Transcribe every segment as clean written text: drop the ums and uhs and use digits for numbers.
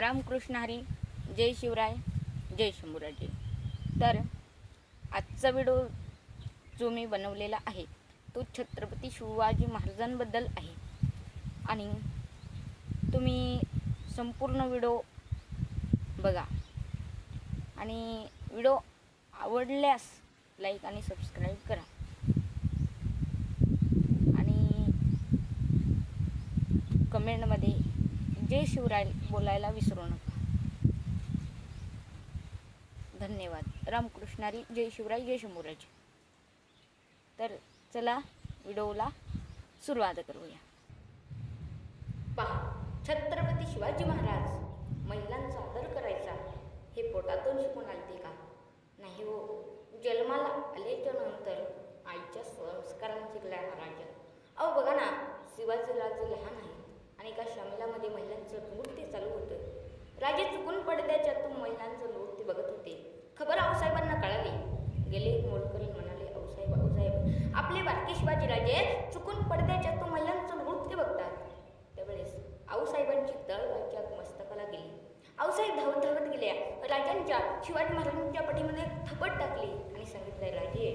रामकृष्ण हरी, जय शिवराय, जय शंभूराजे. तर आजचा व्हिडिओ जो मी बनवलेला आहे तो छत्रपती शिवाजी महाराजांबद्दल आहे आणि तुम्ही संपूर्ण व्हिडिओ बघा आणि व्हिडिओ आवडल्यास लाईक आणि सबस्क्राईब करा आणि कमेंटमध्ये जय शिवराय बोलायला विसरू नका. धन्यवाद. रामकृष्ण हरी, जय शिवराय, जय शंभूराजे. तर चला व्हिडिओला सुरुवात करूया. पहा, छत्रपती शिवाजी महाराज महिलांचा आदर करायचा हे पोटातून शिकून आलते का? नाही हो. जन्माला आल्याच्या नंतर आईच्या संस्कारांनी शिकला हा राजा. अहो बघा ना, शिवाजी राजे लहान आहे आणि एका शामिलामध्ये महिलांचं नृत्य चालू होतं. राजे चुकून पडद्याच्यातून महिलांचं नृत्य बघत होते. खबर आऊसाहेबांना कळाली. गेले एक मोलकरी म्हणाले, आऊसाहेब आऊसाहेब, आपले बारके शिवाजी राजे चुकून पडद्याच्यातून महिलांचं नृत्य बघतात. त्यावेळेस आऊसाहेबांची तळवाच्या मस्तकाला गेली. आऊसाहेब धावत धावत गेल्या. राजांच्या शिवाजी महाराजांच्या पाठीमध्ये थपट टाकली आणि सांगितले, राजे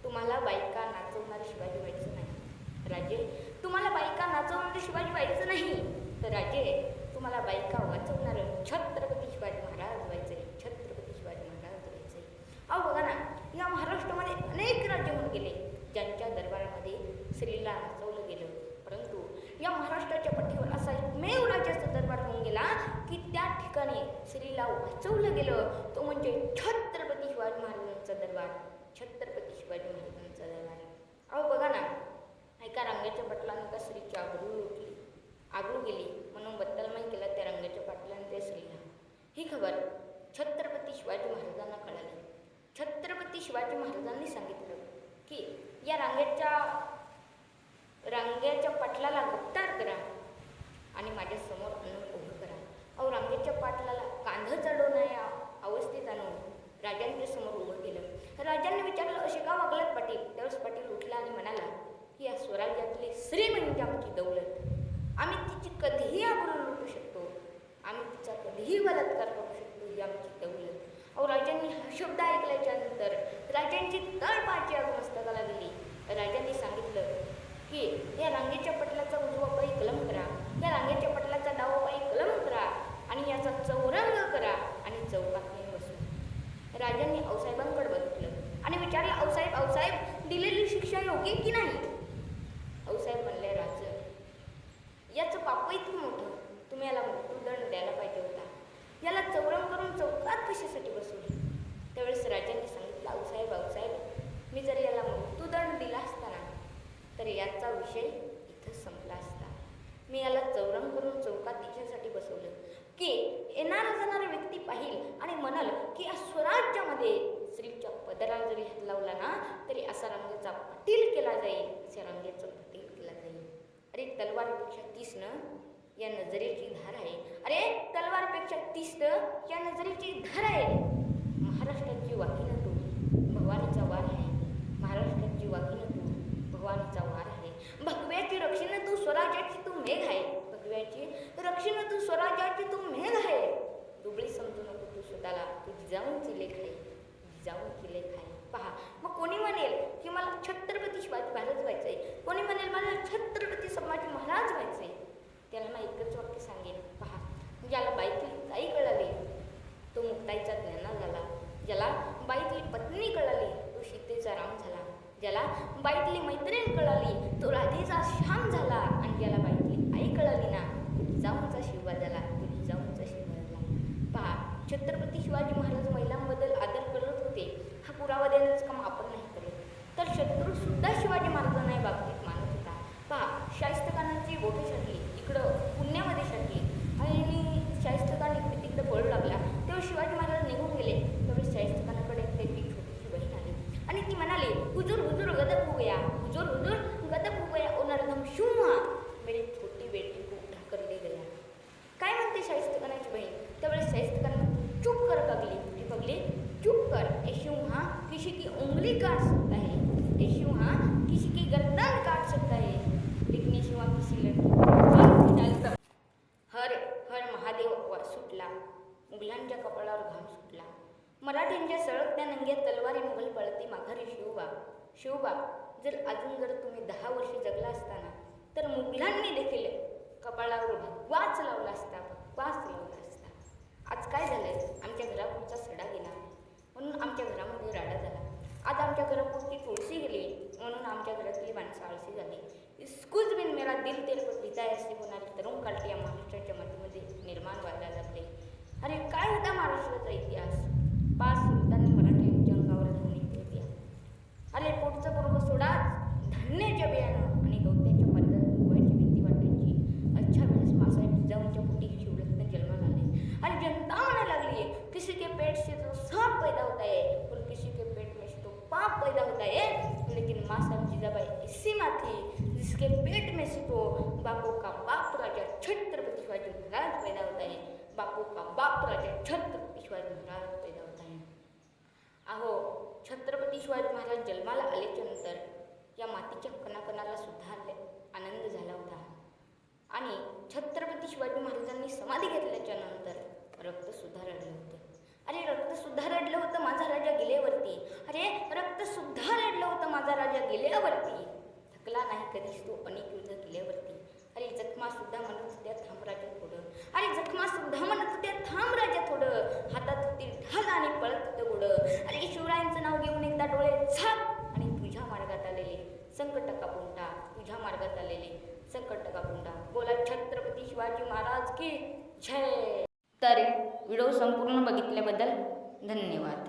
तुम्हाला बायका नाचवणारे शिवाजी व्हायचं नाही. राजे तुम्हाला बायका नाचवणारे शिवाजी व्हायचं नाही, तर राजे तुम्हाला बायका वाचवणारं छत्रपती शिवाजी महाराज व्हायचे. छत्रपती शिवाजी महाराज व्हायचे. अहो बघा ना, या महाराष्ट्रामध्ये अनेक राज्य होऊन गेले ज्यांच्या दरबारामध्ये स्त्रीला नाचवलं गेलं, परंतु या महाराष्ट्राच्या पाठीवर असा एकमेव राज्याचा दरबार होऊन गेला की त्या ठिकाणी स्त्रीला वाचवलं गेलं, तो म्हणजे छत्रपती शिवाजी महाराजांचा दरबार. छत्रपती शिवाजी महाराजांचा दरबार. अहो बघा ना, एका रंगाच्या पाटलाने त्या स्त्रीची आगळू गेली म्हणून बत्तलमय केला त्या रंगाच्या पाटलाने त्या स्त्रीला. ही खबर छत्रपती शिवाजी महाराजांना कळाली. छत्रपती शिवाजी महाराजांनी सांगितलं की या रांगेच्या पाटलाला गुप्तार करा आणि माझ्या समोर आणून उभं करा. अहो रांगेच्या पाटलाला कांधं चढवण्याच्या अवस्थेत आणून राजांच्या समोर उभं केलं. राजांनी विचारलं, असे का वागलात पाटील? त्यावेळेस पाटील उठला आणि म्हणाला की या स्वराज्यातली स्त्री म्हणजे आमची दौलत. आम्ही तिची कधीही आबरू लुटू शकतो, आम्ही तिचा कधीही बलात्कार करू शकतो, ही आमची दौलत. अहो राजांनी हा शब्द ऐकल्याच्या नंतर राजांची तळपाची आग मस्तकाला गेली. राजांनी सांगितलं की या रांगेच्या पटलाचा उजवा पायी कलम करा, या रांगेच्या पटलाचा डावा पायी कलम करा आणि याचा चौरंग करा आणि चौकात बसू. राजांनी आऊसाहेबांकडे बघितलं आणि विचारलं, आऊसाहेब आऊसाहेब, दिलेली शिक्षा योग्य की नाही? आऊसाहेब म्हणले, राज याचं पाप इतकं मोठं, तुम्ही याला मृत्यूदंड द्यायला पाहिजे होता. याला चौरंग करून चौकात कशासाठी बसवली? त्यावेळेस राजांनी सांगितलं, आऊसाहेब आऊसाहेब, मी जर याला मृत्यूदंड दिला असताना तर याचा विषय इथं संपला असता. मी याला चौरंग करून चौकात तिच्यासाठी बसवलं की येणारा जाणारा व्यक्ती पाहिल आणि म्हणाल की या स्वराज्यामध्ये स्त्रीच्या पदराला जरी हात लावला ना तरी असा रंगाचा पाटील केला जाईल, अशा रंगाचा पाटील केला जाईल. अरे तलवारीपेक्षा 30 या नजरेची धार आहे. अरे तलवारीपेक्षा 30 या नजरेची धार आहे. महाराष्ट्राची वाघीण तू, भवानीचा वार आहे. महाराष्ट्राची वाघीण तू, भवानीचा वार आहे. भगव्याची रक्षण तू, स्वराज्याची तू मेघ आहे. भगव्याची रक्षण तू, स्वराज्याची तू मेघ आहे. दुबळी समजू नको तू स्वतःला, तू जिजाऊंची लेख आहे, जिजाऊंची लेख आहे. पहा, मग कोणी म्हणेल की मला छत्रपती शिवाजी महाराज व्हायचंय, कोणी म्हणेल मला छत्रपती संभाजी महाराज व्हायचंय, त्याला ना एकच वाक्य सांगेन. पहा, ज्याला बाईतली ताई कळाली तो मुक्ताईचा ज्ञाना झाला, ज्याला बाईतली पत्नी कळाली तो सीतेचा राम झाला, ज्याला बाईतली मैत्रीण कळाली तो राधेचा श्याम झाला आणि ज्याला बाईतली आई कळाली ना तो जिजाऊंचा शिवा झाला, तो जिजाऊंचा शिवा झाला. पहा, छत्रपती शिवाजी महाराज महिलांबद्दल आदर करत होते हा पुरावा देण्याचं काम आपण नाही करत, तर शत्रू सुद्धा शिवाजी महाराजांना या बाबतीत मानत होता. पहा, शाहिस्तखानाची बोटे छाटली, इकडं पुण्यामध्ये छाटली आणि शाहिस्तखान इकडे तिकडे पळू लागला. तेव्हा शिवाजी महाराज निघून गेले. त्यावेळेस शाहिस्तखानाकडे त्याची छोटीशी बहीण आली आणि ती म्हणाली, हुजूर हुजूर गदब हो गया, हुजूर हुजूर गदब हो गया, ओ नरधम शू हुआ, मेरी छोटी बेटी को उठा कर ले गया. काय म्हणते शाहिस्तखानाची बहीण? त्यावेळेस शाहिस्तखान चुप कर पगली, ती पगली चुप कर, ए सिंहा किसी की उंगली काट सकता है, ए सिंहा किसी की गर्दन काट सकता है, लेकिन ये सिंहा किसी लड़की हर हर महादेव सुटला. मुघलांच्या कपाळावर घाम सुटला. मराठ्यांच्या सळकत्या नंग्या तलवारी मुघल पळती माघारी. शिवबा, जर अजून जर तुम्ही 10 वर्षे जगला असताना तर मुघलांनी देखील कपाळावर भगवाच लावला असता. आज काय झालंय? आमच्या घरापुढचा सडा गेला म्हणून आमच्या घरामध्ये राडा झाला. आज आमच्या घरापुढची तुळशी गेली म्हणून आमच्या घरातली माणसं आळशी झाली. इस्कुज बिन मेरा दिल तेरे को पिता असे होणारे तरुण कालटे या महाराष्ट्राच्या मातीमध्ये निर्माण व्हायला लागले. अरे काय होता महाराष्ट्राचा इतिहास? 5 सुलतानी मराठ्यांच्या अंगावर धावून होत्या. अरे पोटचं पूर्व सोडाच, धान्याच्या बियाणं आणि गवत्याच्या पडद्यात उगवायची भीती वाटायची. अच्छा वेळेस मासाहेब जिजाऊंच्या पोटी शिवरत्न जन्माला आले. अरे जनता म्हणायला लागली, किसी के पेट से तो सांप पैदा होता है और किसी के पेट में से तो पाप पैदा होता है. लेकिन माँ साहब जिजाबाई इसी माँ थी जिसके पेट में से तो बापू का बाप राजा छत्रपति शिवाजी महाराज पैदा होता है. बापू का बाप राजा छत्रपति शिवाजी महाराज पैदा होता है. अहो, छत्रपती शिवाजी महाराज जन्माला आल्याच्या नंतर या मातीच्या कणाकणाला सुद्धा आनंद झाला होता. आणि छत्रपती शिवाजी महाराजांनी समाधी घेतल्याच्या नंतर रक्तसुद्धा रडलं होतं. अरे रक्तसुद्धा रडलं होतं माझा राजा गेल्यावरती. अरे रक्तसुद्धा रडलं होतं माझा राजा गेल्यावरती. थकला नाही कधीच तो अनेक युद्ध केल्यावरती. अरे जखमासुद्धा म्हणत होत्या थांब राजा थोडं. अरे जखमासुद्धा म्हणत होत्या थांब राजा थोडं. हातात होती ढाल आणि पळत होतं घोडं. अरे शिवरायांचं नाव घेऊन एकदा डोळे झाक आणि तुझ्या मार्गात आलेले संकट कापून टाक. तुझ्या मार्गात आलेले संकट कापून टाक. बोला छत्रपती शिवाजी महाराज की जय. तर व्हिडिओ संपूर्ण बघितल्याबद्दल धन्यवाद.